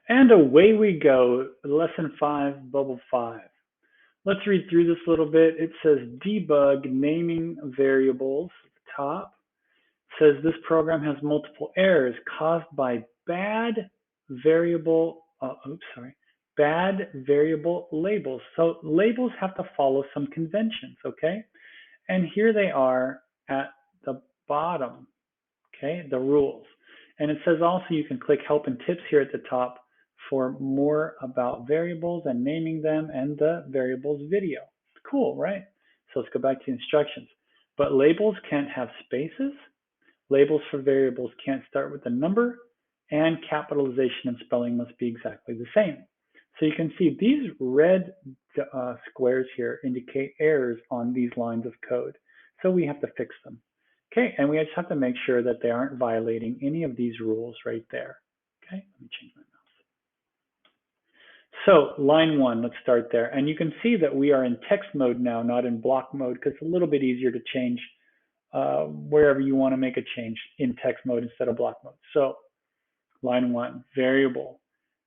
And away we go, lesson 5, bubble 5. Let's read through this a little bit. It says debug naming variables, top. It says this program has multiple errors caused by bad variable, bad variable labels. So labels have to follow some conventions, okay? And here they are at the bottom, okay, the rules. And it says also you can click help and tips here at the top for more about variables and naming them and the variables video. Cool, right? So let's go back to the instructions. But labels can't have spaces. Labels for variables can't start with a number, and capitalization and spelling must be exactly the same. So you can see these red squares here indicate errors on these lines of code. So we have to fix them. Okay, and we just have to make sure that they aren't violating any of these rules right there. Okay, let me change my mouse. So line 1, let's start there. And you can see that we are in text mode now, not in block mode, because it's a little bit easier to change wherever you want to make a change in text mode instead of block mode. So line 1, variable,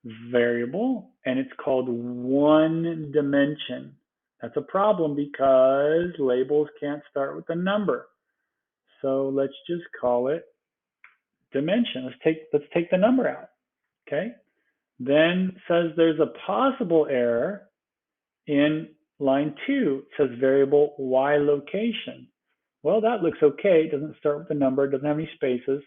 and it's called one dimension. That's a problem because labels can't start with a number. So let's just call it dimension. Let's take the number out. Okay. Then says there's a possible error in line 2. It says variable y location. Well, that looks okay. It doesn't start with a number. It doesn't have any spaces.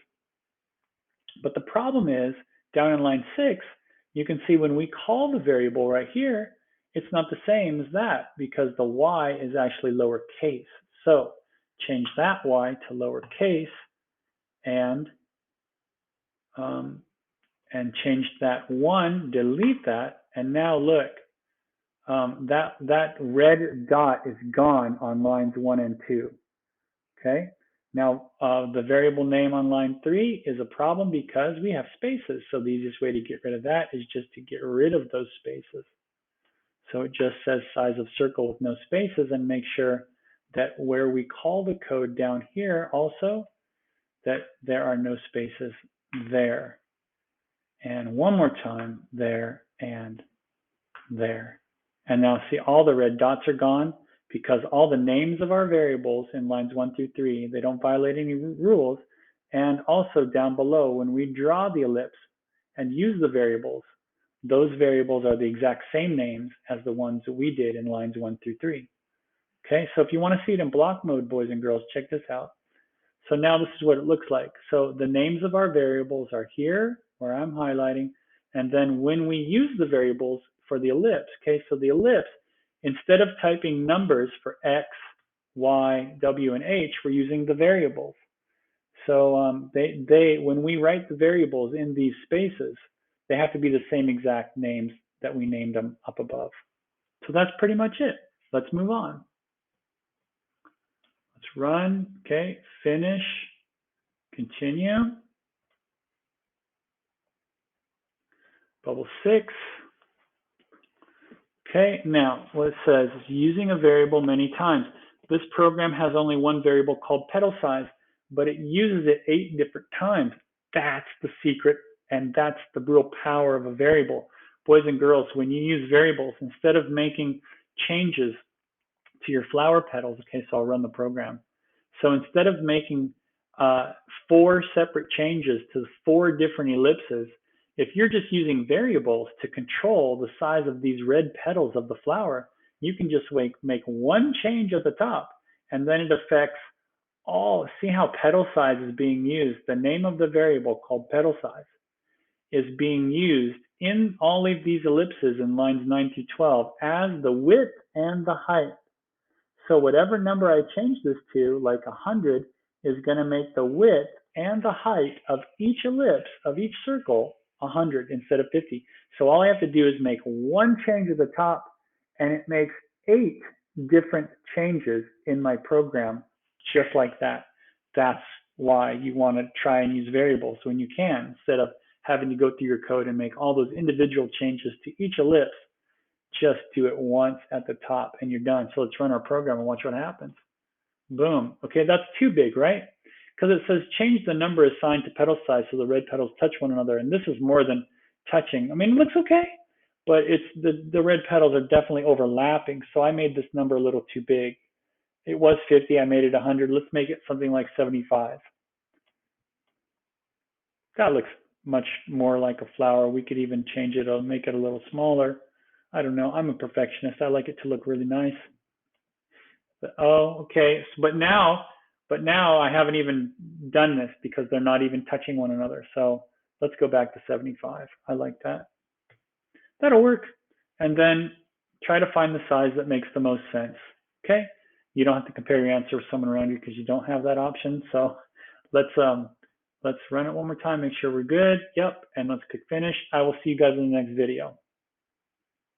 But the problem is down in line 6, you can see when we call the variable right here, it's not the same as that because the y is actually lowercase. So change that y to lowercase and change that 1, delete that, and now look, that red dot is gone on lines 1 and 2. Okay. Now, the variable name on line 3 is a problem because we have spaces. So the easiest way to get rid of that is just to get rid of those spaces. So it just says size of circle with no spaces, and make sure that where we call the code down here also, that there are no spaces there. And one more time, there and there. And now see all the red dots are gone because all the names of our variables in lines 1 through 3, they don't violate any rules. And also down below, when we draw the ellipse and use the variables, those variables are the exact same names as the ones that we did in lines 1 through 3. Okay, so if you want to see it in block mode, boys and girls, check this out. So now this is what it looks like. So the names of our variables are here, where I'm highlighting, and then when we use the variables for the ellipse, okay, so the ellipse, instead of typing numbers for x, y, w, and h, we're using the variables. So when we write the variables in these spaces, they have to be the same exact names that we named them up above. So that's pretty much it. Let's move on. Let's run, okay, finish, continue. Bubble 6. Okay, now what it says is using a variable many times. This program has only one variable called petal size, but it uses it 8 different times. That's the secret, and that's the real power of a variable. Boys and girls, when you use variables, instead of making changes to your flower petals, okay, so I'll run the program. So instead of making 4 separate changes to 4 different ellipses, if you're just using variables to control the size of these red petals of the flower, you can just make one change at the top, and then it affects all. See how petal size is being used? The name of the variable called petal size is being used in all of these ellipses in lines 9 through 12 as the width and the height. So whatever number I change this to, like 100, is going to make the width and the height of each ellipse, of each circle, 100 instead of 50. So all I have to do is make one change at the top, and it makes 8 different changes in my program just like that. That's why you want to try and use variables when you can, instead of having to go through your code and make all those individual changes to each ellipse. Just do it once at the top and you're done. So let's run our program and watch what happens. Boom. Okay, that's too big, right? Because it says change the number assigned to petal size so the red petals touch one another. And this is more than touching. I mean, it looks okay, but it's the red petals are definitely overlapping. So I made this number a little too big. It was 50, I made it 100. Let's make it something like 75. That looks much more like a flower. We could even change it or make it a little smaller. I don't know. I'm a perfectionist. I like it to look really nice. But, oh, okay. So, but now I haven't even done this because they're not even touching one another. So let's go back to 75. I like that. That'll work. And then try to find the size that makes the most sense. Okay. You don't have to compare your answer with someone around you because you don't have that option. So let's run it one more time, make sure we're good. Yep. And let's click finish. I will see you guys in the next video.